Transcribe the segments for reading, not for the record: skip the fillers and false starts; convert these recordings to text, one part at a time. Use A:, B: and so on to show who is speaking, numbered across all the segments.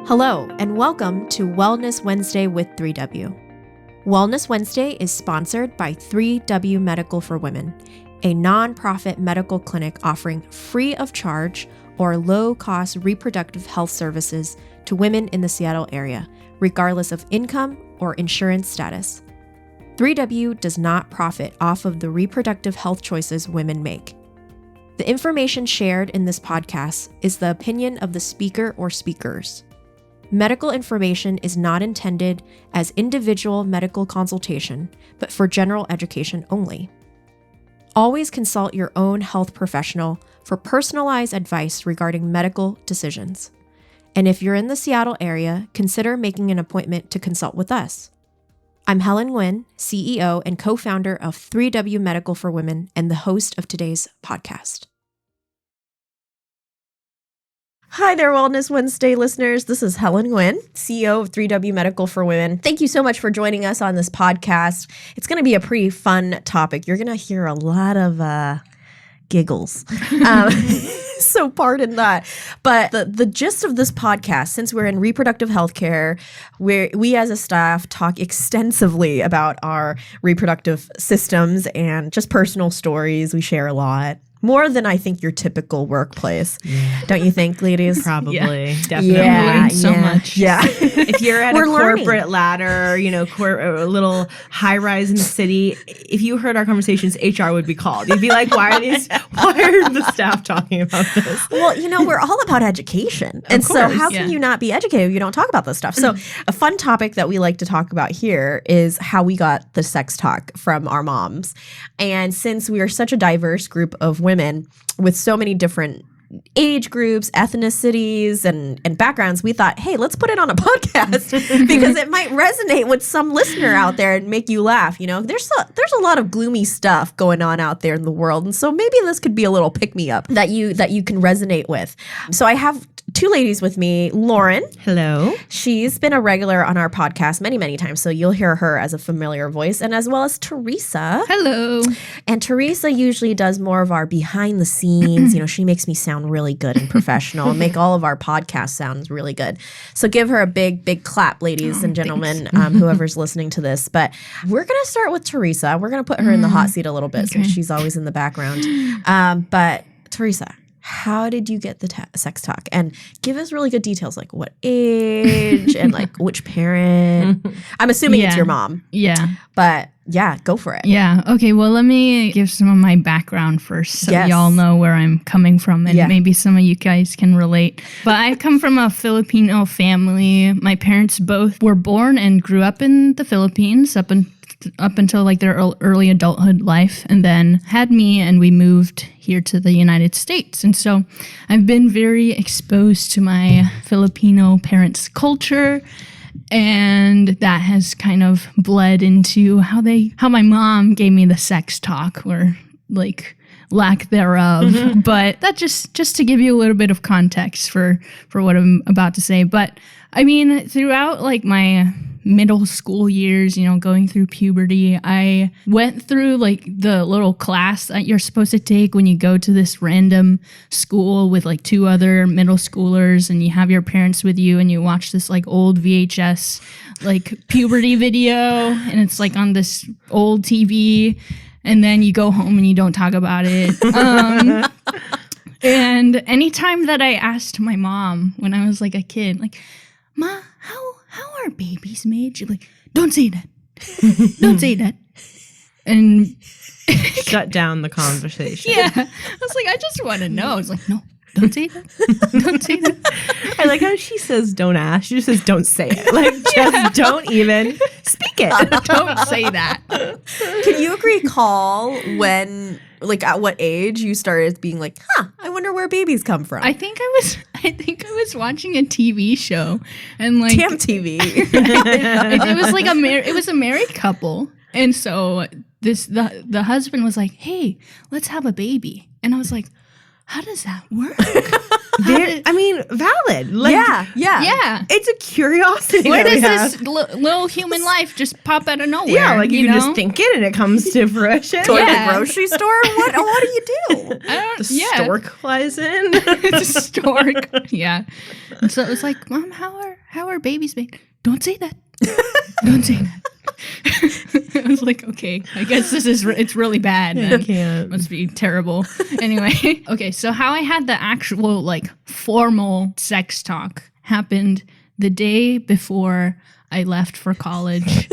A: Hello, and welcome to Wellness Wednesday with 3W. Wellness Wednesday is sponsored by 3W Medical for Women, a nonprofit medical clinic offering free of charge or low-cost reproductive health services to women in the Seattle area, regardless of income or insurance status. 3W does not profit off of the reproductive health choices women make. The information shared in this podcast is the opinion of the speaker or speakers. Medical information is not intended as individual medical consultation, but for general education only. Always consult your own health professional for personalized advice regarding medical decisions. And if you're in the Seattle area, consider making an appointment to consult with us. I'm Helen Nguyen, CEO and co-founder of 3W Medical for Women and the host of today's podcast. Hi there, Wellness Wednesday listeners. This is Helen Nguyen, CEO of 3W Medical for Women. Thank you so much for joining us on this podcast. It's going to be a pretty fun topic. You're going to hear a lot of giggles. So pardon that. But the gist of this podcast, since we're in reproductive healthcare, we as a staff talk extensively about our reproductive systems and just personal stories. We share a lot. More than I think your typical workplace. Yeah. Don't you think, ladies?
B: Probably.
C: Yeah.
B: Definitely.
C: Yeah, so much.
A: Yeah.
B: If you're at a corporate ladder, a little high rise in the city, if you heard our conversations, HR would be called. You'd be like, why are the staff talking about this?
A: Well, we're all about education. And so how can you not be educated if you don't talk about this stuff? So a fun topic that we like to talk about here is how we got the sex talk from our moms. And since we are such a diverse group of women with so many different age groups, ethnicities, and backgrounds, we thought, hey, let's put it on a podcast because it might resonate with some listener out there and make you laugh. There's a lot of gloomy stuff going on out there in the world, and so maybe this could be a little pick-me-up that you can resonate with. So I have two ladies with me. Lauren.
B: Hello.
A: She's been a regular on our podcast many, many times, so you'll hear her as a familiar voice, and as well as Theresa.
C: Hello.
A: And Theresa usually does more of our behind the scenes. She makes me sound really good and professional and make all of our podcasts sound really good. So give her a big, big clap, ladies and gentlemen, whoever's listening to this. But we're going to start with Theresa. We're going to put her in the hot seat a little bit since she's always in the background. But Theresa, how did you get the sex talk? And give us really good details, like what age and like which parent. I'm assuming it's your mom.
C: Yeah.
A: But yeah, go for it.
C: Yeah. Okay. Well, let me give some of my background first so y'all know where I'm coming from and maybe some of you guys can relate. But I come from a Filipino family. My parents both were born and grew up in the Philippines up until like their early adulthood life, and then had me and we moved here to the United States. And so I've been very exposed to my Filipino parents' culture, and that has kind of bled into how my mom gave me the sex talk, or like lack thereof. But that just to give you a little bit of context for what I'm about to say. But I mean, throughout like my middle school years, going through puberty, I went through like the little class that you're supposed to take when you go to this random school with like two other middle schoolers, and you have your parents with you and you watch this like old VHS like puberty video, and it's like on this old TV, and then you go home and you don't talk about it. And anytime that I asked my mom when I was like a kid, like, Ma, how are babies made? She'd be like, don't say that. Don't say that. And
B: shut down the conversation.
C: Yeah. I was like, I just want to know. I was like, no, don't say that. Don't say that.
B: I like how she says don't ask. She just says don't say it. Like, just don't even speak it.
C: Don't say that.
A: Can you recall when, like, at what age you started being like, I wonder where babies come from?
C: I think I was watching a TV show, and like
A: Damn TV.
C: it was like a married couple, and so the husband was like, hey, let's have a baby, and I was like, how does that work?
B: Valid. Like,
C: Yeah.
B: It's a curiosity.
C: Where does this little human life just pop out of nowhere?
B: Yeah, like you just think it and it comes to fruition.
A: Go to the grocery store? What do you do?
B: The stork flies in.
C: The stork. Yeah. And so it was like, Mom, how are babies made? Don't say that. Don't say that. I was like, okay, I guess it's really bad.
B: I can't.
C: Must be terrible. Anyway, okay, so how I had the actual like formal sex talk happened the day before I left for college.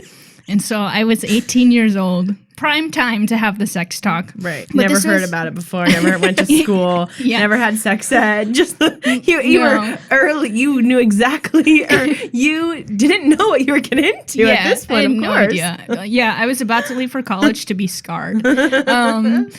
C: And so I was 18 years old, prime time to have the sex talk.
B: Right. But never heard about it before. Never went to school. Never had sex ed. Just you were early. You knew exactly, or you didn't know what you were getting into at this point. I had no
C: idea. Yeah, I was about to leave for college to be scarred. But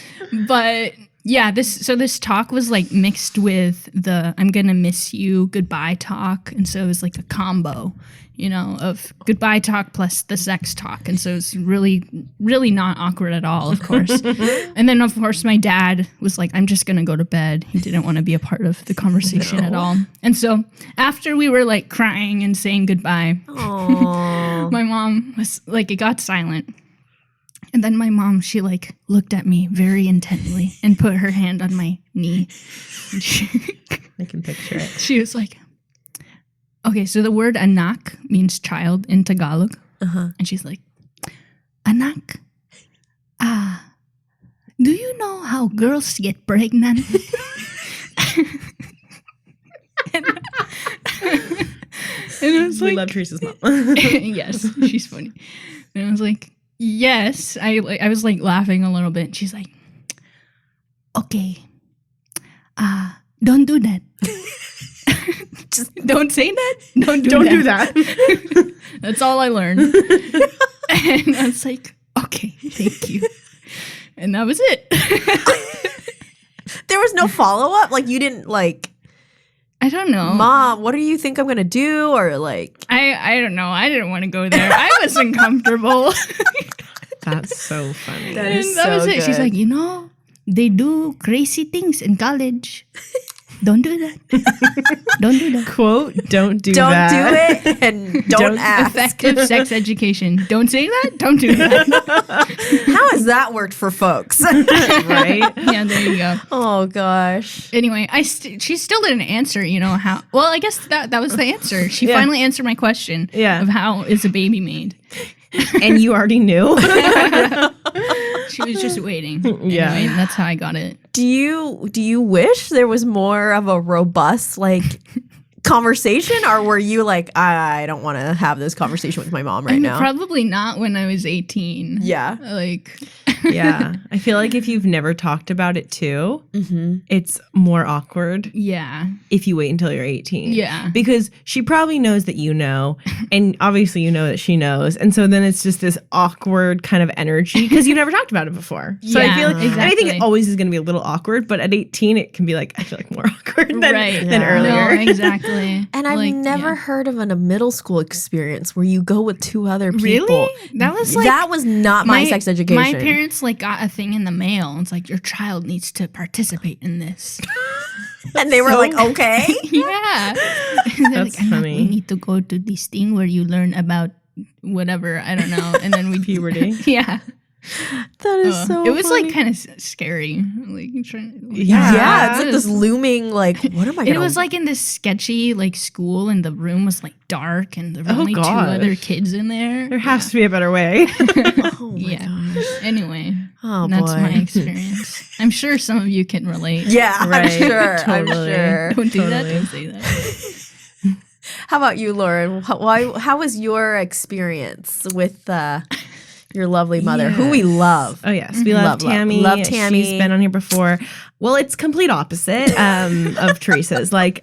C: yeah, this talk was like mixed with the I'm gonna miss you goodbye talk, and so it was like a combo, of goodbye talk plus the sex talk. And so it's really, really not awkward at all, of course. And then, of course, my dad was like, I'm just going to go to bed. He didn't want to be a part of the conversation at all. And so after we were like crying and saying goodbye, my mom was like, it got silent. And then my mom, she like looked at me very intently and put her hand on my knee.
B: I can picture it.
C: She was like, okay, so the word anak means child in Tagalog. And she's like, anak, do you know how girls get pregnant? and I was like,
B: we love Theresa's mom.
C: Yes, she's funny. And I was like, yes. I was like laughing a little bit. She's like, okay, don't do that. Just don't say that. Don't do that. That's all I learned. And I was like, okay, thank you. And that was it.
A: There was no follow-up? Like, you didn't, like...
C: I don't know.
A: Mom, what do you think I'm going to do? Or, like...
C: I don't know. I didn't want to go there. I was uncomfortable.
B: That's so funny.
A: That is so
C: was
A: good.
C: It. She's like, they do crazy things in college. Don't do that. Don't do that.
B: Quote, don't do
A: that.
B: Don't
A: do it and don't ask.
C: Effective sex education. Don't say that. Don't do that.
A: How has that worked for folks?
B: Right?
C: Yeah, there you go.
A: Oh, gosh.
C: Anyway, she still didn't answer, how. Well, I guess that was the answer. She finally answered my question of how is a baby made.
B: And you already knew?
C: She was just waiting. Yeah. Anyway, that's how I got it.
A: Do you wish there was more of a robust, like, conversation? Or were you like, I don't want to have this conversation with my mom right now?
C: Probably not when I was 18.
A: Yeah.
C: Like...
B: Yeah. I feel like if you've never talked about it too, it's more awkward.
C: Yeah.
B: If you wait until you're 18.
C: Yeah.
B: Because she probably knows that you know, and obviously you know that she knows. And so then it's just this awkward kind of energy because you never talked about it before. So I feel like, and I think it always is going to be a little awkward, but at 18 it can be like, I feel like more awkward than earlier.
C: No, exactly.
A: And I've never heard of a middle school experience where you go with two other people.
C: Really? That was
A: not my sex education.
C: My parents got a thing in the mail. It's like, your child needs to participate in this.
A: And they were like, okay.
C: Yeah.
B: That's
C: like,
B: funny.
C: We need to go to this thing where you learn about whatever. I don't know. And then we
B: puberty.
C: Yeah.
A: That is so
C: It was
A: funny.
C: like kind of scary. Like trying.
A: Yeah, it's like this looming, like, what am I gonna...
C: It was like in this sketchy like school, and the room was like dark, and there were only two other kids in there.
B: There has to be a better way.
A: Oh my gosh.
C: Anyway,
A: boy.
C: that's my experience. I'm sure some of you can relate.
A: Yeah,
B: right.
A: I'm sure.
B: Totally.
A: I'm sure.
C: Don't do that. Don't say that.
A: How about you, Lauren? How was your experience with your lovely mother, who we love?
B: Oh, yes. We love Tammy.
A: Love Tammy.
B: She's been on here before. Well, it's complete opposite of Theresa's. Like,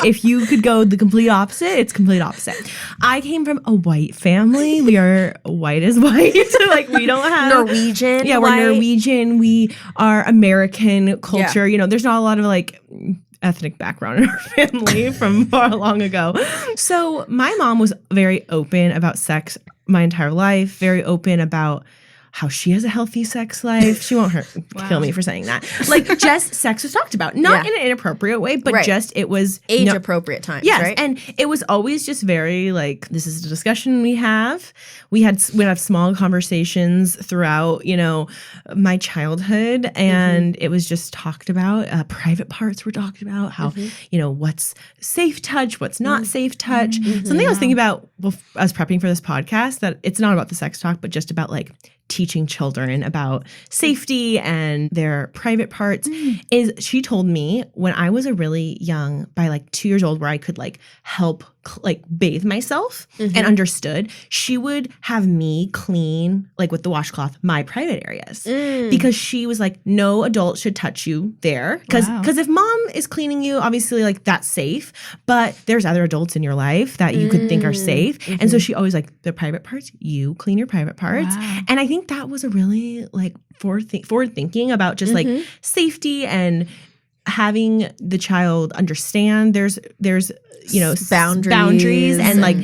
B: if you could go the complete opposite, it's complete opposite. I came from a white family. We are white as white. Like, we don't have...
A: Norwegian.
B: Yeah, we're Norwegian. We are American culture.
A: Yeah.
B: There's not a lot of, like... ethnic background in our family from far long ago. So my mom was very open about sex my entire life, very open about how she has a healthy sex life. She won't kill me for saying that. Like, just sex was talked about. Not in an inappropriate way, but just it was
A: age-appropriate times,
B: yes,
A: right?
B: And it was always just very like, this is a discussion we have. We'd have small conversations throughout, my childhood, and it was just talked about. Private parts were talked about, how, what's safe touch, what's not safe touch. Something I was thinking about as I was prepping for this podcast, that it's not about the sex talk, but just about like teaching children about safety and their private parts. Is she told me when I was a really young, by like 2 years old, where I could like help like bathe myself and understood, she would have me clean, like with the washcloth, my private areas, because she was like, no adult should touch you there, because if mom is cleaning you, obviously like that's safe, but there's other adults in your life that you could think are safe, and so she always like, the private parts, you clean your private parts. And I think that was a really like forward thinking about just like safety and having the child understand there's boundaries and like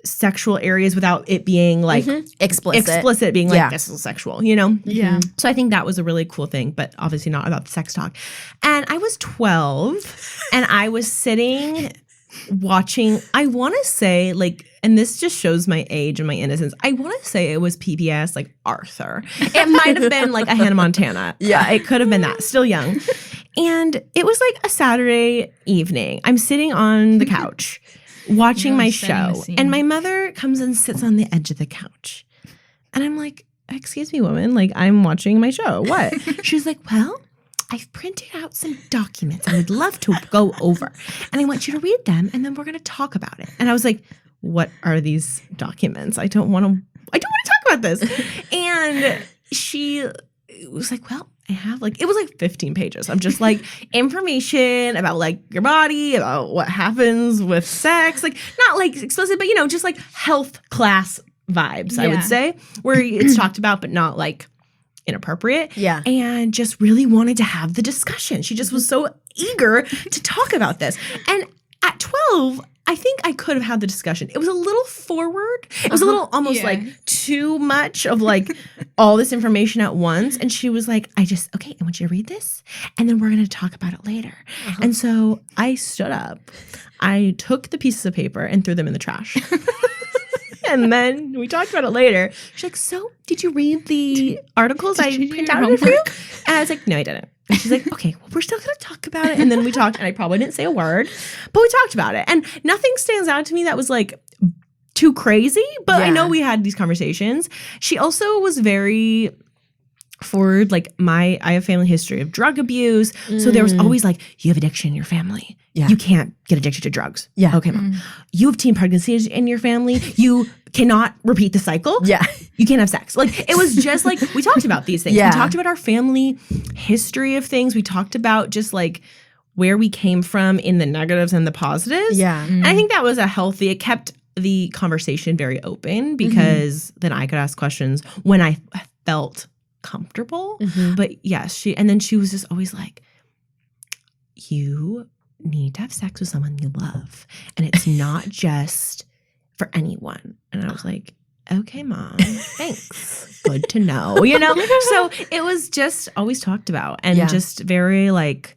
B: sexual areas without it being like explicit being like, this is sexual, So I think that was a really cool thing, but obviously not about the sex talk. And I was 12 and I was sitting watching, I want to say like, and this just shows my age and my innocence, I want to say it was PBS, like Arthur. It might have been like a Hannah Montana. Yeah, it could have been that. Still young. And it was like a Saturday evening. I'm sitting on the couch watching my show. And my mother comes and sits on the edge of the couch. And I'm like, excuse me, woman, like I'm watching my show. What? She's like, well, I've printed out some documents I would love to go over. And I want you to read them and then we're going to talk about it. And I was like, what are these documents? I don't want to talk about this. And she was like, well, I have like, it was like 15 pages of just like information about like your body, about what happens with sex, like not like explicit, but just like health class vibes, I would say, where it's talked about, but not like inappropriate. Yeah. And just really wanted to have the discussion. She just was so eager to talk about this. And at 12, I think I could have had the discussion. It was a little forward. It was a little almost like too much of like all this information at once. And she was like, I want you to read this and then we're going to talk about it later. And so I stood up. I took the pieces of paper and threw them in the trash. And then we talked about it later. She's like, so did you read the articles I printed out for you? And I was like, no, I didn't. And she's like, okay, well, we're still going to talk about it. And then we talked, and I probably didn't say a word, but we talked about it. And nothing stands out to me that was like too crazy, but I know we had these conversations. She also was very forward. Like I have a family history of drug abuse. So there was always like, you have addiction in your family. Yeah. You can't get addicted to drugs. Yeah. Okay, mom. You have teen pregnancies in your family. You cannot repeat the cycle. Yeah. You can't have sex. Like, it was just like, we talked about these things. Yeah. We talked about our family history of things. We talked about just like where we came from in the negatives and the positives. Yeah. And I think that was it kept the conversation very open because then I could ask questions when I felt comfortable. But yes, and then she was just always like, you need to have sex with someone you love. And it's not just for anyone. And I was like, okay, mom, thanks. Good to know, So it was just always talked about and just very like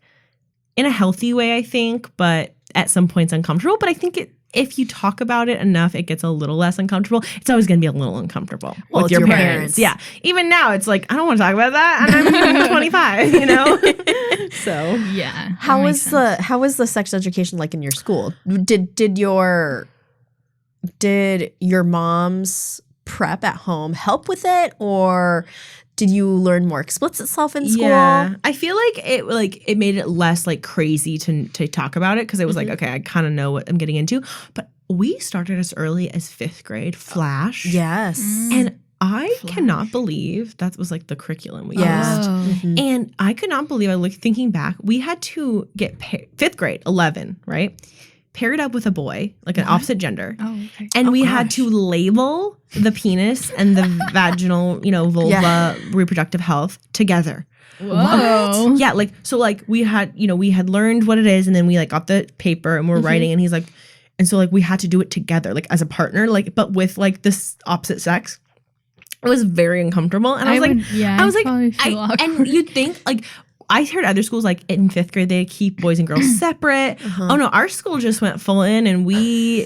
B: in a healthy way, I think, but at some points uncomfortable. But I think if you talk about it enough, it gets a little less uncomfortable. It's always going to be a little uncomfortable with your parents. Yeah. Even now, it's like, I don't want to talk about that. And I'm 25, So
A: yeah. How was the sex education like in your school? Did your mom's prep at home help with it, or did you learn more explicit stuff in school?
B: Yeah, I feel like it made it less like crazy to talk about it because it was like, okay, I kind of know what I'm getting into. But we started as early as 5th grade, Flash. Yes. And I cannot believe that was like the curriculum we used. And I could not believe, thinking back, we had to get 5th grade, 11, right? Paired up with a boy, like an opposite gender. Oh, okay. And we had to label the penis and the vaginal, vulva, reproductive health together. Whoa. What? Yeah, we had learned what it is, and then we got the paper and we're writing, and he's like, and so we had to do it together, as a partner, but with this opposite sex. It was very uncomfortable. And I was like, and you'd think like, I heard other schools like in 5th grade, they keep boys and girls separate. Oh no, our school just went full in, and we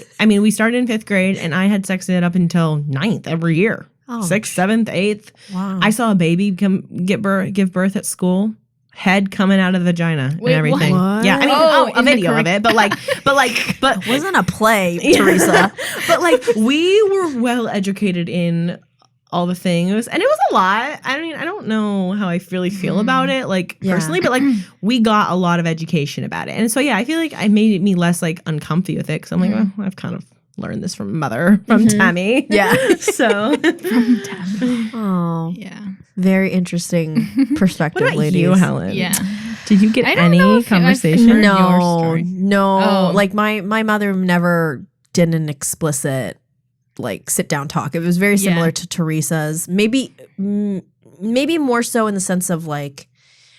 B: started in 5th grade, and I had sex ed up until 9th every year. 6th, 7th, 8th.
A: Wow.
B: I saw a baby give birth at school. Head coming out of the vagina and everything.
A: What?
B: Yeah, I mean, a video of it, but
A: it wasn't a play, Theresa.
B: But like, we were well educated in all the things, and it was a lot. I mean, I don't know how I really feel about it, like personally, but like, we got a lot of education about it, and so I feel like I made me less like uncomfy with it because I'm like, well, I've kind of learned this from Tammy.
A: Yeah.
B: So
C: from Tammy.
A: Oh,
C: yeah.
A: Very interesting perspective,
B: what about
A: ladies.
B: you, Helen?
C: Yeah.
B: Did you get any conversation?
A: No. Like my mother never did an explicit like sit down talk. It was very similar to Theresa's. Maybe more so in the sense of like,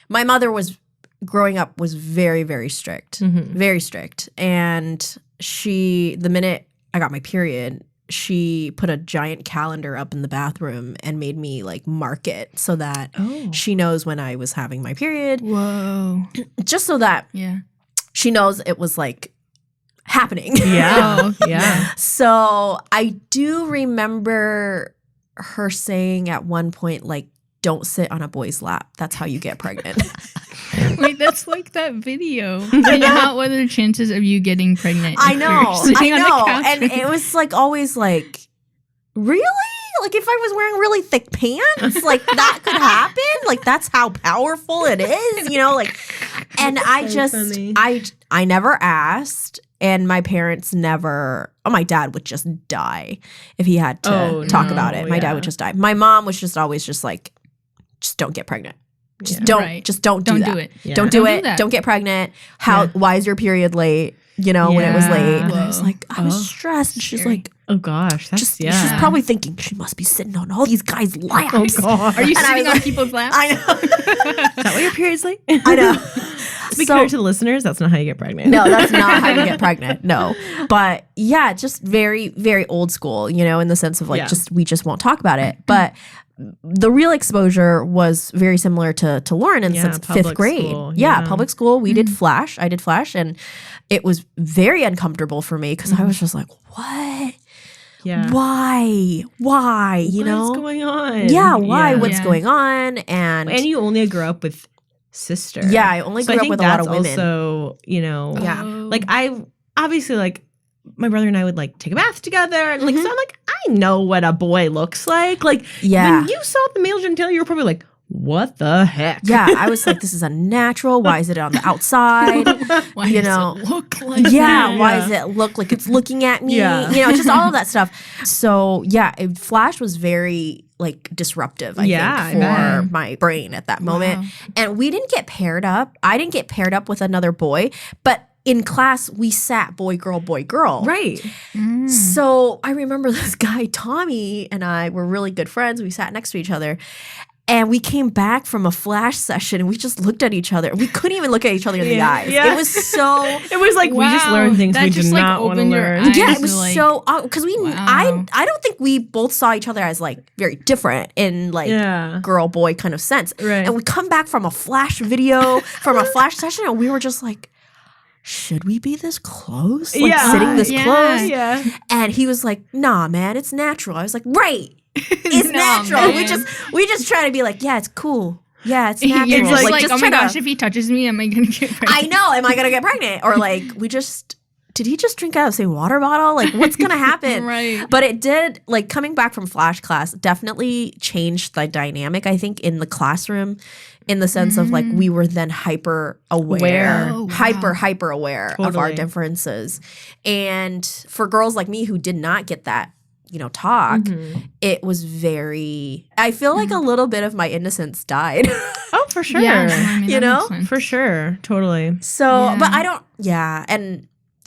A: my mother was growing up was very, very strict, very strict, and the minute I got my period, she put a giant calendar up in the bathroom and made me like mark it so that she knows when I was having my period.
C: Whoa.
A: Just so that she knows it was like happening.
B: Yeah. Yeah.
A: So I do remember her saying at one point, like, don't sit on a boy's lap. That's how you get pregnant.
C: Wait, that's like that video. What are the chances of you getting pregnant?
A: I know. And it was like always like, really? Like if I was wearing really thick pants, like that could happen? Like that's how powerful it is, you know? Like, and I never asked. And my parents never, my dad would just die if he had to talk about it. My dad would just die. My mom was just always just like, just don't get pregnant. Just don't do that.
C: Do it.
A: Yeah. Don't do it. Don't get pregnant. Why is your period late? You know, when it was late. And I was like, I was stressed. And she's like,
B: oh gosh,
A: she's probably thinking she must be sitting on all these guys' laps.
B: Oh god,
C: are you sitting on people's laps?
A: I know.
B: Is that what your period's like?
A: I know.
B: To be clear to the listeners, that's not how you get pregnant.
A: No, that's not how you get pregnant. No, but yeah, just very, very old school. You know, in the sense of like, we just won't talk about it, but. The real exposure was very similar to Lauren in the sense of 5th grade.
B: School,
A: public school. We did Flash. I did Flash, and it was very uncomfortable for me because I was just like, what?
B: Yeah.
A: Why? You know?
B: What's going on?
A: Yeah, why? Yeah. What's going on? And
B: you only grew up with sister.
A: Yeah, I only grew up with a lot of women.
B: Also, you know, like I obviously like my brother and I would like take a bath together, and like so I'm like, I know what a boy looks like. Like when you saw the male genitalia, you were probably like, what the heck?
A: Yeah, I was like, this is unnatural. Why is it on the outside?
C: Why does it look like
A: that? Why does it look like it's looking at me? Yeah. You know, just all of that stuff. So Flash was very like disruptive, I think, for my brain at that moment. And we didn't get paired up. I didn't get paired up with another boy, but in class, we sat boy, girl, boy, girl.
B: Right.
A: So I remember this guy, Tommy, and I were really good friends. We sat next to each other. And we came back from a Flash session and we just looked at each other. We couldn't even look at each other in the eyes. Yeah. It was so...
B: It was like, we just learned things we did not want to learn.
A: Yeah, it was like, so... Because I don't think we both saw each other as like very different in like girl, boy kind of sense.
B: Right.
A: And we come back from a Flash video, from a Flash session, and we were just like, should we be this close? Like sitting this close?
B: Yeah.
A: And he was like, nah, man, it's natural. I was like, right. It's natural. Man. We just try to be like, yeah, it's cool. Yeah, it's natural.
C: You're just like oh my gosh, if he touches me, am I gonna get pregnant?
A: I know, am I gonna get pregnant? Or like, did he just drink out of the same water bottle? Like, what's gonna happen?
C: Right.
A: But it did, like, coming back from Flash class definitely changed the dynamic, I think, in the classroom, in the sense of like we were then hyper aware, hyper aware of our differences. And for girls like me who did not get that, you know, talk, it was very, I feel like a little bit of my innocence died.
B: Oh, for sure.
C: Yeah, I mean,
A: you know?
B: For sure. Totally.
A: So, but I don't,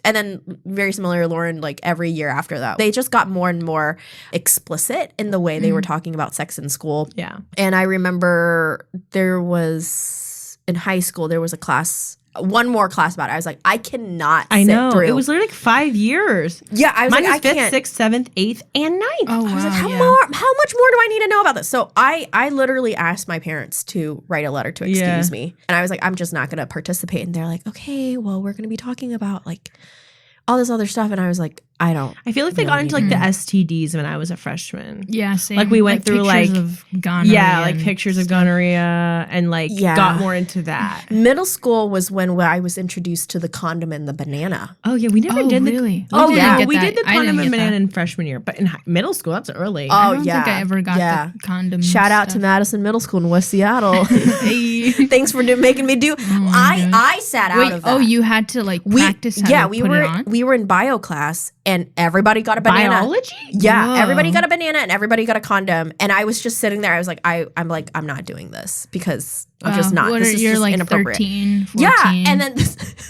A: and then very similar, Lauren, like every year after that, they just got more and more explicit in the way they were talking about sex in school.
B: Yeah.
A: And I remember in high school, there was a class one more class about it. I was like, I cannot
B: I know.
A: through.
B: It was literally like 5 years.
A: Yeah, I was
B: Mine
A: like,
B: was 5th, 6th, 7th, 8th, and 9th.
C: Oh, wow.
A: I was like, how much more do I need to know about this? So I literally asked my parents to write a letter to excuse me. And I was like, I'm just not going to participate. And they're like, okay, well, we're going to be talking about like all this other stuff. And I was like, I feel like
B: they got into like the STDs when I was a freshman.
C: Yeah, same.
B: Like we went through like
C: of gonorrhea.
B: Yeah, like pictures of gonorrhea and like got more into that.
A: Middle school was when I was introduced to the condom and the banana.
B: Oh yeah, we never did
C: really?
B: we did the condom and banana in freshman year, but in middle school that's early.
A: Oh
C: I don't think I ever got the condom.
A: Shout out to Madison Middle School in West Seattle. Thanks for making me do. I sat out of that.
C: Oh, you had to like practice how to put it on?
A: We were in bio class and everybody got a banana.
B: Biology?
A: Yeah, everybody got a banana and everybody got a condom. And I was just sitting there. I was like, I'm not doing this because I'm just not. This is just
C: like
A: inappropriate.
C: 13, 14.
A: Yeah, and then it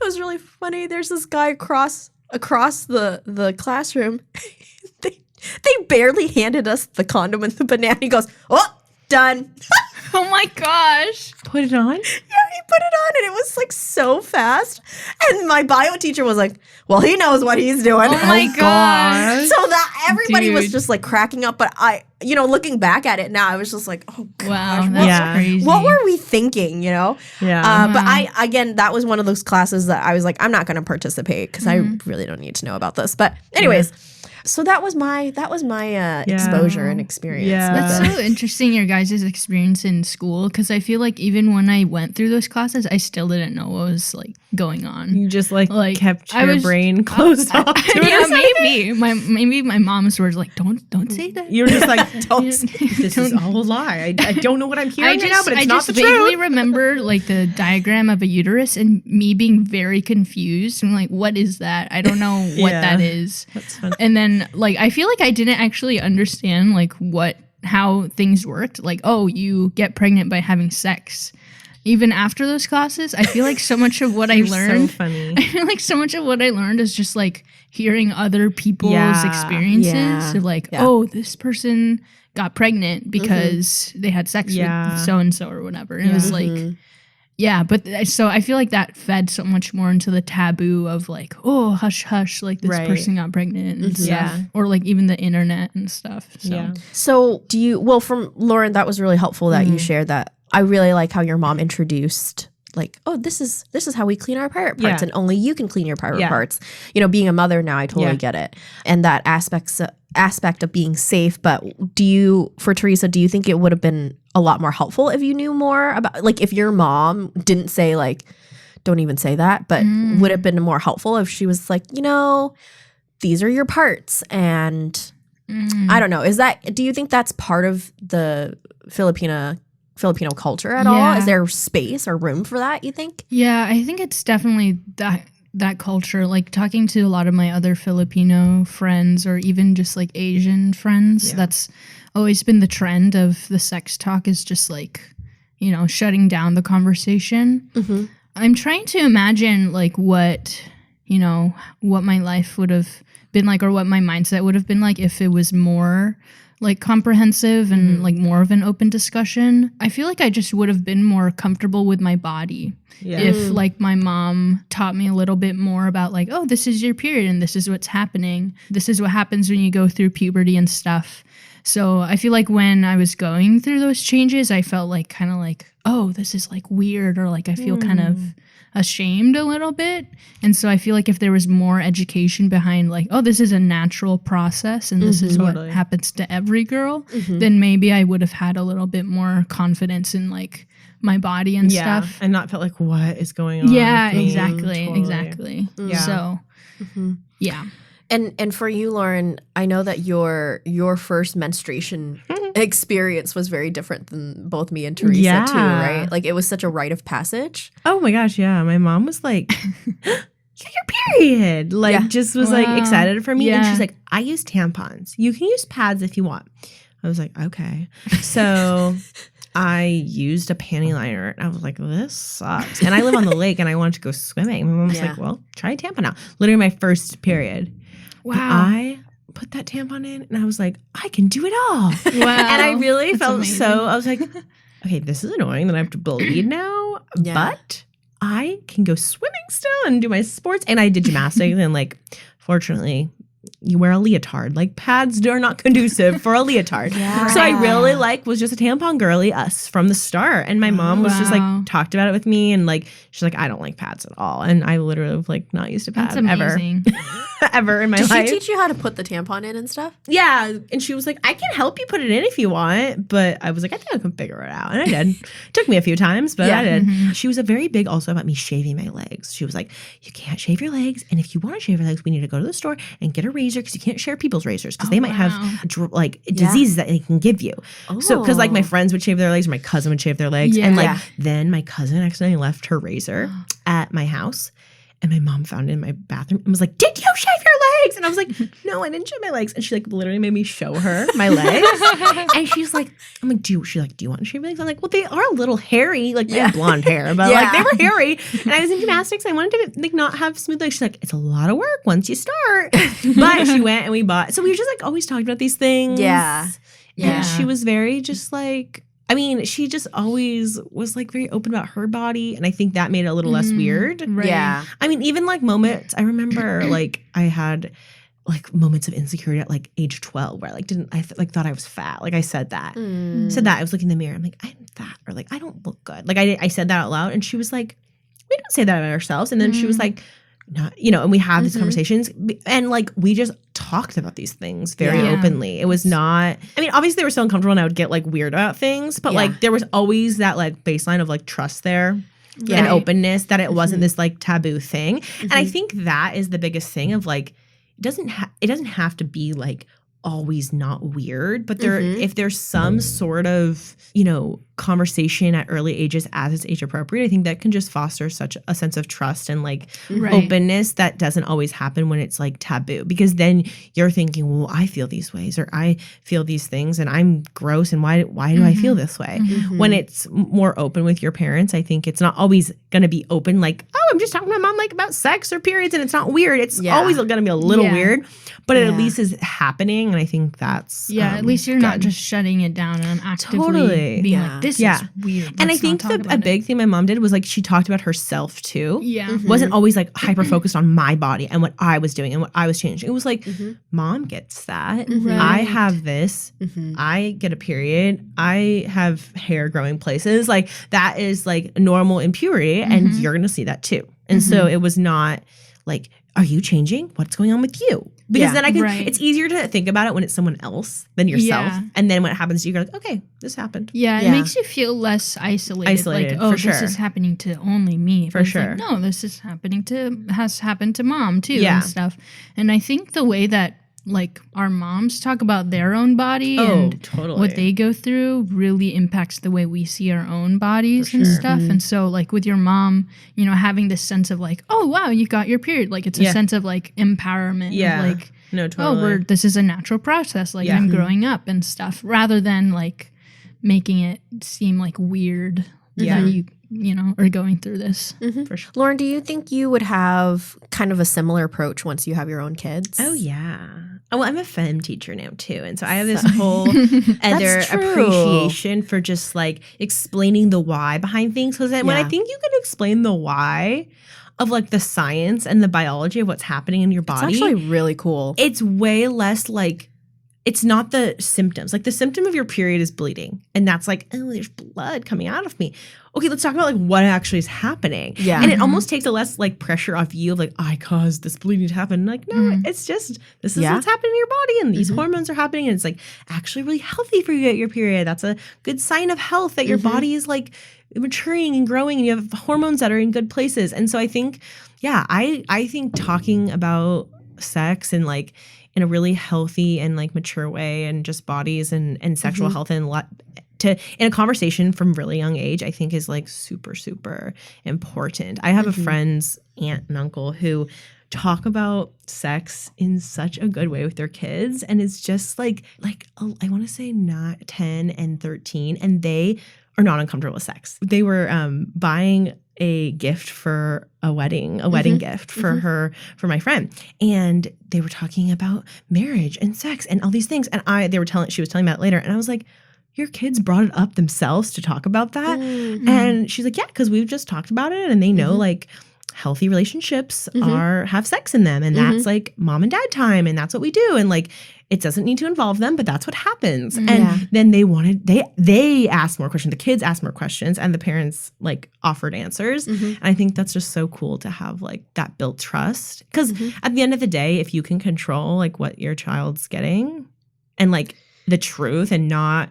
A: was really funny. There's this guy across the classroom. They barely handed us the condom and the banana. He goes, oh, done.
C: Oh my gosh.
B: Put it on?
A: Yeah, he put it on and it was like so fast. And my bio teacher was like, well, he knows what he's doing.
C: Oh my gosh.
A: So that everybody was just like cracking up. But looking back at it now, I was just like, oh gosh.
C: Wow, that's crazy.
A: What were we thinking, Yeah. But that was one of those classes that I was like, I'm not going to participate because I really don't need to know about this. But anyways. Yeah. So that was my exposure and experience.
B: Yeah.
C: That's so interesting, your guys' experience in school, because I feel like even when I went through those classes, I still didn't know what was like going on.
B: You just like kept your brain closed off to it.
C: Yeah, maybe my mom's words like, don't say that.
B: You're just like, this is all a lie. I don't know what I'm hearing right now, but it's not the truth. I just vaguely remember like the diagram of a uterus and me being very confused. I'm like, what is that? I don't know what that is. That's funny.
C: And then like I feel like I didn't actually understand like how things worked. Like, oh, you get pregnant by having sex. Even after those classes, I feel like so much of what I learned.
B: So funny.
C: I feel like so much of what I learned is just like hearing other people's experiences. Yeah. So like, oh, this person got pregnant because they had sex with so and so or whatever. And it was like. Yeah, but so I feel like that fed so much more into the taboo of like, oh, hush, hush, like this person got pregnant and stuff. Or like even the internet and stuff.
A: So from Lauren, that was really helpful that you shared that. I really like how your mom introduced like, oh, this is how we clean our private parts and only you can clean your private parts. Being a mother now, I totally get it. And that aspect of being safe. But for Theresa, do you think it would have been a lot more helpful if you knew more about, like if your mom didn't say like, don't even say that, but would it have been more helpful if she was like, these are your parts and I don't know. Do you think that's part of the Filipino culture at all? Is there space or room for that, you think?
C: Yeah, I think it's definitely that culture. Like talking to a lot of my other Filipino friends or even just like Asian friends, that's always been the trend of the sex talk is just like, shutting down the conversation. Mm-hmm. I'm trying to imagine like what my life would have been like or what my mindset would have been like if it was more like comprehensive and like more of an open discussion. I feel like I just would have been more comfortable with my body if like my mom taught me a little bit more about like, oh, this is your period and this is what's happening. This is what happens when you go through puberty and stuff. So I feel like when I was going through those changes, I felt like kind of like, oh, this is like weird or like I feel kind of ashamed a little bit. And so I feel like if there was more education behind like, oh, this is a natural process and this is what happens to every girl, then maybe I would have had a little bit more confidence in like my body and stuff.
B: And not felt like, what is going on?
C: Yeah, exactly. Yeah. So, yeah.
A: And for you, Lauren, I know that your first menstruation experience was very different than both me and Theresa too, right? Like it was such a rite of passage.
B: Oh my gosh, yeah. My mom was like, your period. Like just was like excited for me. And she's like, I use tampons. You can use pads if you want. I was like, okay. So I used a panty liner and I was like, this sucks. And I live on the lake and I wanted to go swimming. My mom was like, well, try a tampon out. Literally my first period.
C: Wow.
B: But I put that tampon in and I was like, I can do it all. Wow. And I really felt amazing. I was like, okay, this is annoying that I have to bleed now, but I can go swimming still and do my sports. And I did gymnastics and like, fortunately, you wear a leotard. Like pads are not conducive for a leotard. Yeah. So I really like was just a tampon girly from the start. And my mom was just like talked about it with me and like she's like, I don't like pads at all. And I literally have like not used a pad ever. Ever in my life.
A: Did she teach you how to put the tampon in and stuff?
B: Yeah. And she was like, I can help you put it in if you want. But I was like, I think I can figure it out. And I did. Took me a few times, but I did. Mm-hmm. She was a very big also about me shaving my legs. She was like, you can't shave your legs. And if you want to shave your legs, we need to go to the store and get a razor because you can't share people's razors because they might have like diseases that they can give you. Oh. So because like my friends would shave their legs or my cousin would shave their legs. And like then my cousin accidentally left her razor at my house. And my mom found it in my bathroom and was like, did you shave your legs? And I was like, no, I didn't shave my legs. And she like literally made me show her my legs. And she's like, I'm like, do you want to shave your legs? I'm like, well, they are a little hairy. Like they have blonde hair, but like they were hairy. And I was in gymnastics. I wanted to like not have smooth legs. She's like, it's a lot of work once you start. But she went and we bought. So we were just like always talking about these things. Yeah. And she was very just like, I mean, she just always was like very open about her body. And I think that made it a little less weird.
A: Right. Yeah.
B: I mean, even like moments, I remember like I had like moments of insecurity at like age 12 where I like thought I was fat. Like I said that. I was looking in the mirror. I'm like, I'm fat or like, I don't look good. Like I said that out loud. And she was like, we don't say that about ourselves. And then she was like, not, you know, and we have these conversations and like we just talked about these things very openly. It was not, I mean, obviously they were so uncomfortable and I would get like weird about things, but like there was always that like baseline of like trust there and openness that it wasn't this like taboo thing. And I think that is the biggest thing of like, it doesn't have to be like always not weird, but there if there's some sort of, you know, conversation at early ages as it's age appropriate, I think that can just foster such a sense of trust and like openness that doesn't always happen when it's like taboo, because then you're thinking, well, I feel these ways or I feel these things and I'm gross and why do I feel this way? When it's more open with your parents, I think it's not always going to be open like, oh, I'm just talking to my mom like about sex or periods and it's not weird. It's always going to be a little weird, but it at least is happening. And I think that's
C: at least you're not just shutting it down and actively being like, this is weird.
B: And I think a big thing my mom did was like she talked about herself too.
C: Yeah.
B: Wasn't always like hyper focused on my body and what I was doing and what I was changing. It was like, mom gets that. Right. I have this. I get a period. I have hair growing places. Like that is like normal in puberty and you're going to see that too. And so it was not like, are you changing? What's going on with you? Because then it's easier to think about it when it's someone else than yourself. Yeah. And then when it happens to you, you're like, okay, this happened.
C: Yeah, it makes you feel less isolated. Like, oh, this is happening to only me.
B: For sure.
C: Like, no, this is has happened to mom too and stuff. And I think the way that like our moms talk about their own body and what they go through really impacts the way we see our own bodies and stuff. And so like with your mom, you know, having this sense of like, oh wow, you got your period. Like it's a sense of like empowerment. Yeah. Of, like,
B: no, totally.
C: Oh, this is a natural process. Like I'm growing up and stuff, rather than like making it seem like weird that you know, are going through this.
A: For sure. Lauren, do you think you would have kind of a similar approach once you have your own kids?
B: Oh, yeah. Well, I'm a fem teacher now, too. And so I have this whole other appreciation for just like explaining the why behind things. Because when I think you can explain the why of like the science and the biology of what's happening in your body.
A: It's actually really cool.
B: It's way less like, it's not the symptoms. Like the symptom of your period is bleeding. And that's like, oh, there's blood coming out of me. Okay, let's talk about like what actually is happening. Yeah. And it almost takes a less like pressure off you of like, I caused this bleeding to happen. Like, no, it's just, this is what's happening in your body and these hormones are happening and it's like actually really healthy for you to get your period. That's a good sign of health that your body is like maturing and growing and you have hormones that are in good places. And so I think, I think talking about sex and like in a really healthy and like mature way and just bodies and sexual health and in a conversation from really young age, I think is like super, super important. I have a friend's aunt and uncle who talk about sex in such a good way with their kids. And it's just like I want to say not 10 and 13, and they are not uncomfortable with sex. They were buying a gift for a wedding gift for my friend. And they were talking about marriage and sex and all these things. And she was telling me about it later. And I was like, your kids brought it up themselves to talk about that? And she's like, yeah, because we've just talked about it, and they know like healthy relationships have sex in them, and that's like mom and dad time, and that's what we do, and like it doesn't need to involve them, but that's what happens. And then they asked more questions. The kids asked more questions, and the parents like offered answers. And I think that's just so cool to have like that built trust, because at the end of the day, if you can control like what your child's getting and like the truth, and not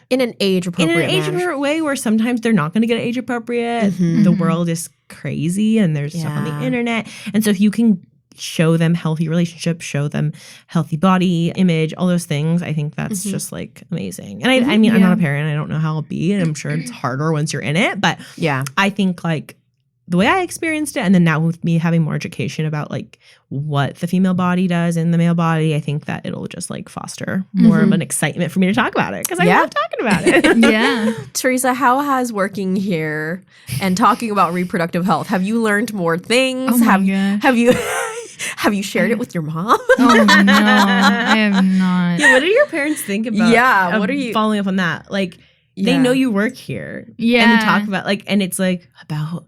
A: in an age-appropriate
B: way where sometimes they're not going to get age appropriate. The world is crazy, and there's stuff on the internet. And so if you can show them healthy relationships, show them healthy body image, all those things, I think that's just like amazing. And I mean, I'm not a parent. I don't know how I'll be, and I'm sure it's harder once you're in it. But I think like the way I experienced it, and then now with me having more education about like what the female body does in the male body, I think that it'll just like foster more of an excitement for me to talk about it, because I love talking about it.
A: Theresa, how has working here and talking about reproductive health, have you learned more things?
C: Oh my gosh.
A: Have you shared it with your mom?
C: Oh no, I have not.
B: Yeah, what do your parents think about?
A: What are you
B: following up on that? Like they know you work here, and we talk about like, and it's like about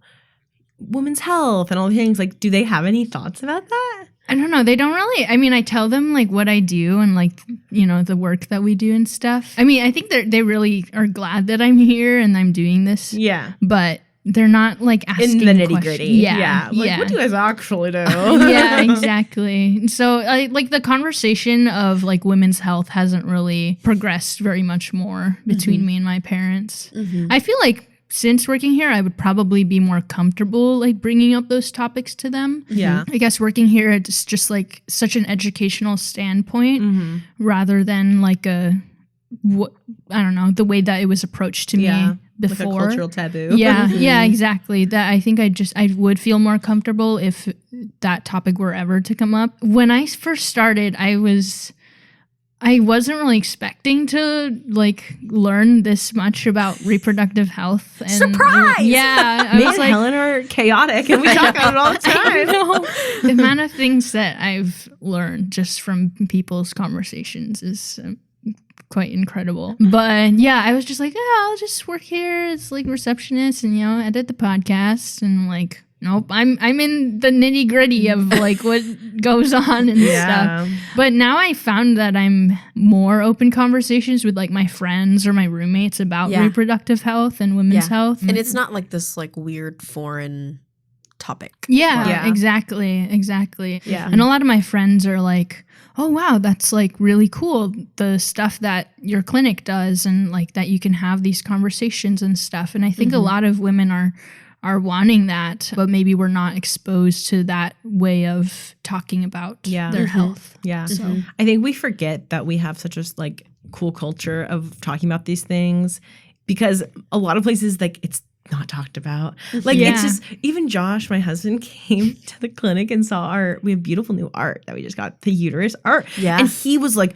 B: women's health and all the things. Like, do they have any thoughts about that?
C: I don't know. They don't really. I mean, I tell them like what I do and like, you know, the work that we do and stuff. I mean, I think they really are glad that I'm here and I'm doing this.
B: Yeah.
C: But they're not like asking
B: in the nitty gritty.
C: Yeah.
B: Like, what do you guys actually do?
C: Yeah, exactly. So like the conversation of like women's health hasn't really progressed very much more between me and my parents. I feel like since working here, I would probably be more comfortable like bringing up those topics to them.
B: Yeah.
C: I guess working here, it's just like such an educational standpoint rather than like I don't know, the way that it was approached to me before.
B: Like a cultural taboo.
C: Yeah, exactly. That I think I would feel more comfortable if that topic were ever to come up. When I first started, I wasn't really expecting to like learn this much about reproductive health. And
A: surprise!
C: Yeah,
B: Me and Helen are chaotic, and we talk about it all the time.
C: I know. The amount of things that I've learned just from people's conversations is quite incredible. But yeah, I was just like, I'll just work here as like receptionist and, you know, edit the podcast, and like, nope, I'm in the nitty gritty of like what goes on and stuff. But now I found that I'm more open conversations with like my friends or my roommates about reproductive health and women's health.
A: And it's not like this like weird foreign topic.
C: Yeah, exactly.
B: Yeah.
C: And a lot of my friends are like, oh wow, that's like really cool, the stuff that your clinic does, and like that you can have these conversations and stuff. And I think a lot of women are wanting that, but maybe we're not exposed to that way of talking about their health.
B: Yeah. So I think we forget that we have such a like cool culture of talking about these things, because a lot of places like it's not talked about. Like it's just, even Josh, my husband, came to the clinic and saw we have beautiful new art that we just got, the uterus art. Yeah. And he was like,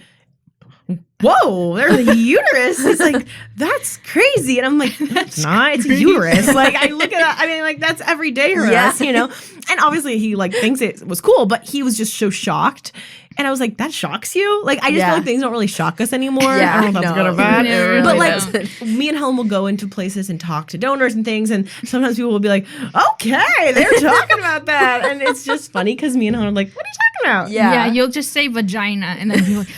B: whoa, there's a uterus. He's like, that's crazy. And I'm like, it's not, it's a uterus. Like, I look at that, I mean, like, that's every day for us, you know? And obviously he like thinks it was cool, but he was just so shocked. And I was like, that shocks you? Like, I just feel like things don't really shock us anymore. I don't know if that's good or bad.
C: Really
B: but like, me and Helen will go into places and talk to donors and things. And sometimes people will be like, okay, they're talking about that. And it's just funny because me and Helen are like, what are you talking about?
C: Yeah, you'll just say vagina and then be like,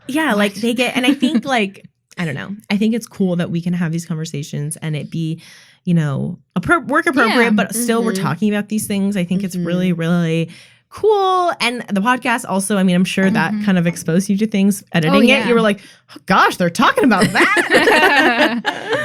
B: like they get, and I think like, I don't know. I think it's cool that we can have these conversations and it be, you know, work appropriate, but still we're talking about these things. I think it's really, really cool. And the podcast also, I mean, I'm sure that kind of exposed you to things. Editing it, you were like, oh, gosh, they're talking about that.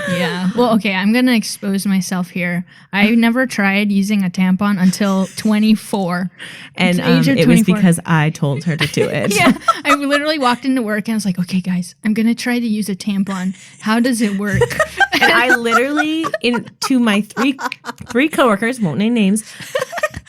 C: Yeah. Well, okay, I'm going to expose myself here. I never tried using a tampon until 24.
B: And it was because I told her to do it.
C: Yeah. I literally walked into work and I was like, okay, guys, I'm going to try to use a tampon. How does it work?
B: And I literally, to my three coworkers, won't name names,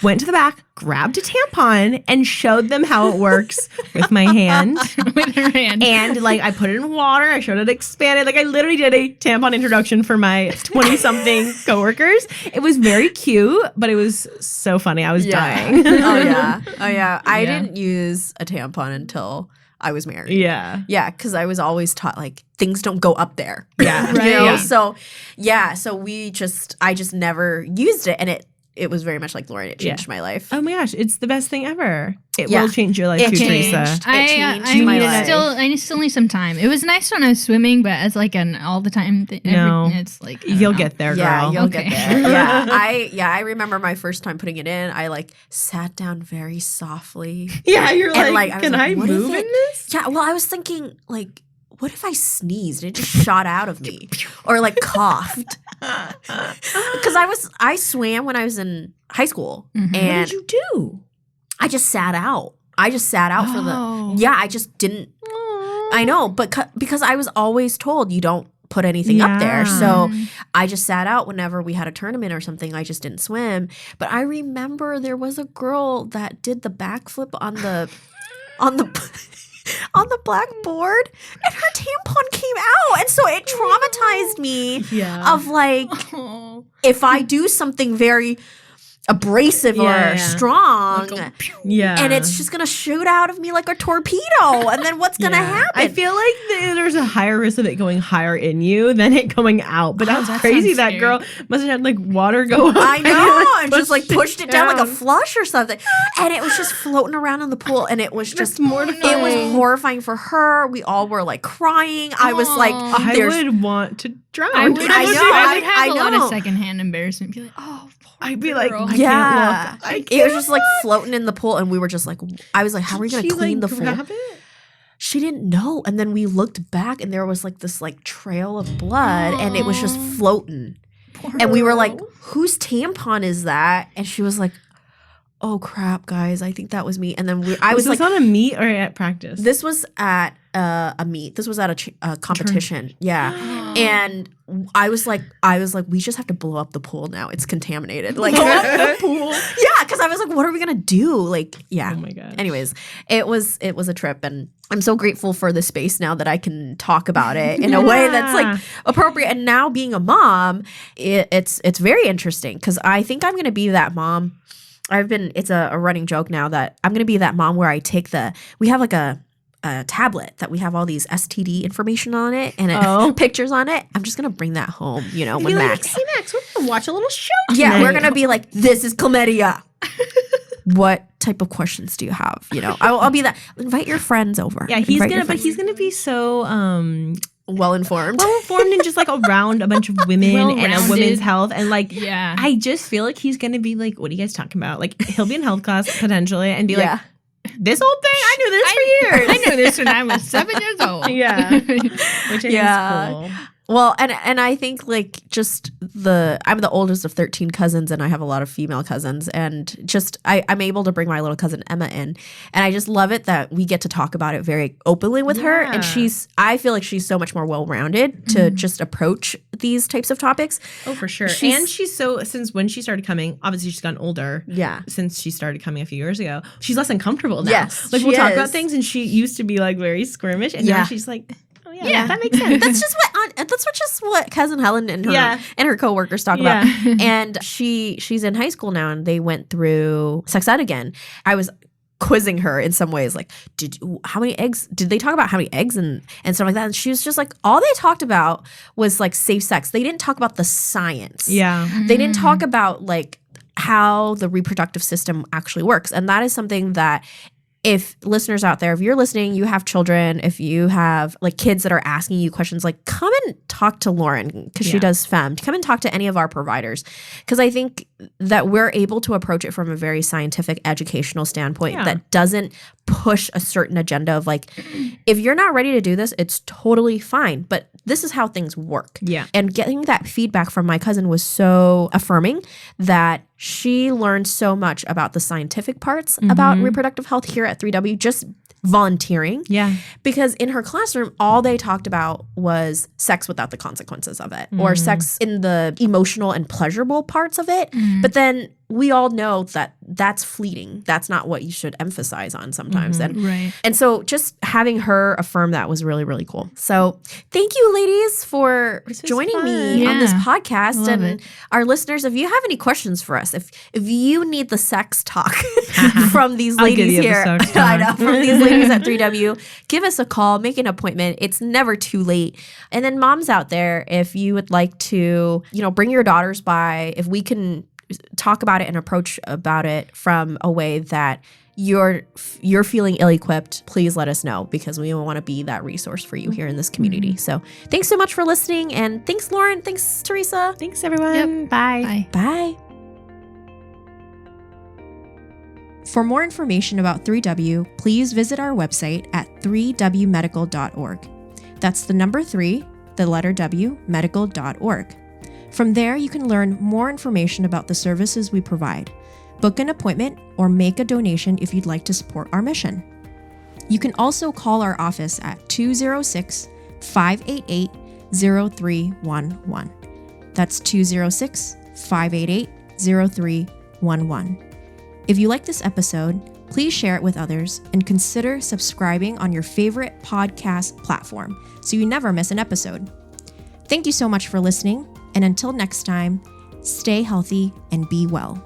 B: went to the back, grabbed a tampon, and showed them how it works with my hand.
C: With her hand.
B: And like I put it in water, I showed it expanded. Like I literally did a tampon introduction for my 20-something coworkers. It was very cute, but it was so funny. I was dying.
A: Oh yeah. I didn't use a tampon until I was married.
B: Yeah.
A: Yeah, because I was always taught, like, things don't go up there.
B: Yeah.
A: Right. You know? So, I just never used it. And it was very much like Lauren. It changed my life.
B: Oh my gosh, it's the best thing ever. It will change your life too, Theresa.
A: It changed my life.
C: I still need some time. It was nice when I was swimming, but as like an all the time thing, it's like
B: you'll get there, girl.
A: Yeah, you'll get there. I remember my first time putting it in. I like sat down very softly.
B: Yeah, you're like,
A: I
B: can I move in this?
A: Yeah, well, I was thinking like, what if I sneezed and it just shot out of me, or like coughed? Because I swam when I was in high school, and
B: what did you do?
A: I just sat out. For the I just didn't. I know, but because I was always told you don't put anything up there, so I just sat out whenever we had a tournament or something. I just didn't swim. But I remember there was a girl that did the backflip on the on the blackboard, and her tampon came out, and so it traumatized me of like, if I do something very abrasive or strong, and it's just gonna shoot out of me like a torpedo, and then what's gonna happen?
B: I feel like there's a higher risk of it going higher in you than it going out. But that's crazy. That girl must have had like water go up.
A: I know, and just like pushed it down like a flush or something, and it was just floating around in the pool, and it was just mortifying. It was horrifying for her. We all were like crying. I was like,
B: I would want to drown.
C: I would have a lot of secondhand embarrassment. Be like,
B: I'd be like, I
A: can't
B: look.
A: It was just like floating in the pool, and we were just like, I was like, how are we going to clean the pool? She didn't know. And then we looked back, and there was like this like trail of blood, and it was just floating. And we were like, whose tampon is that? And she was like, oh crap, guys, I think that was me. And then I was
B: this
A: like,
B: on a meet or at practice?
A: This was at a meet. This was at a competition. Yeah. And I was like, we just have to blow up the pool now. It's contaminated. Like, blow up the pool. Yeah, because I was like, what are we gonna do? Like, yeah.
B: Oh my god.
A: Anyways, it was a trip, and I'm so grateful for the space now that I can talk about it in a way that's like appropriate. And now being a mom, it's very interesting because I think I'm gonna be that mom. It's a running joke now that I'm gonna be that mom where I take we have like a tablet that we have all these STD information on it and pictures on it. I'm just gonna bring that home, when Max.
B: Hey Max, we're gonna watch a little show tonight.
A: Yeah, we're gonna be like, this is chlamydia. What type of questions do you have? I'll be that. Invite your friends over.
B: Yeah, he's gonna be so
A: well informed
B: and just like around a bunch of women and a women's health, and like I just feel like he's gonna be like, what are you guys talking about? Like he'll be in health class potentially and be like, this old thing, I knew this for years.
C: I knew this when I was 7 years old.
B: Yeah, which I think is cool.
A: Well, and I think like just I'm the oldest of 13 cousins, and I have a lot of female cousins, and just I'm able to bring my little cousin Emma in, and I just love it that we get to talk about it very openly with her, and I feel like she's so much more well-rounded to just approach these types of topics.
B: Oh, for sure. She's so, since when she started coming, obviously she's gotten older. Yeah. Since she started coming a few years ago, she's less uncomfortable now. Yes, like we'll talk about things, and she used to be like very squirmish, and now she's like, yeah, that makes sense.
A: That's just what cousin Helen and her coworkers talk about. And she's in high school now, and they went through sex ed again. I was quizzing her in some ways, like, did they talk about how many eggs and stuff like that? And she was just like, all they talked about was like safe sex. They didn't talk about the science. Yeah. They didn't talk about like how the reproductive system actually works. And that is something that, if listeners out there, if you're listening, you have children, if you have like kids that are asking you questions, like come and talk to Lauren because she does FEM. Come and talk to any of our providers, because I think that we're able to approach it from a very scientific, educational standpoint that doesn't push a certain agenda of like, if you're not ready to do this, it's totally fine. But this is how things work. Yeah. And getting that feedback from my cousin was so affirming that she learned so much about the scientific parts about reproductive health here at 3W, just volunteering. Yeah. Because in her classroom, all they talked about was sex without the consequences of it, or sex in the emotional and pleasurable parts of it. But then we all know that that's fleeting. That's not what you should emphasize on sometimes. And so just having her affirm that was really, really cool. So thank you, ladies, for joining me on this podcast. And our listeners, if you have any questions for us, if you need the sex talk from these ladies here. I know, from these ladies at 3W. Give us a call, make an appointment. It's never too late. And then moms out there, if you would like to, bring your daughters by, if we can talk about it and approach about it from a way that you're feeling ill-equipped, please let us know, because we want to be that resource for you here in this community. So thanks so much for listening, and thanks, Lauren. Thanks, Theresa.
B: Thanks, everyone.
C: Yep.
B: Bye.
A: Bye. For more information about 3W, please visit our website at 3wmedical.org. That's the number 3, the letter W, medical.org. From there, you can learn more information about the services we provide, book an appointment, or make a donation if you'd like to support our mission. You can also call our office at 206-588-0311. That's 206-588-0311. If you like this episode, please share it with others and consider subscribing on your favorite podcast platform so you never miss an episode. Thank you so much for listening, and until next time, stay healthy and be well.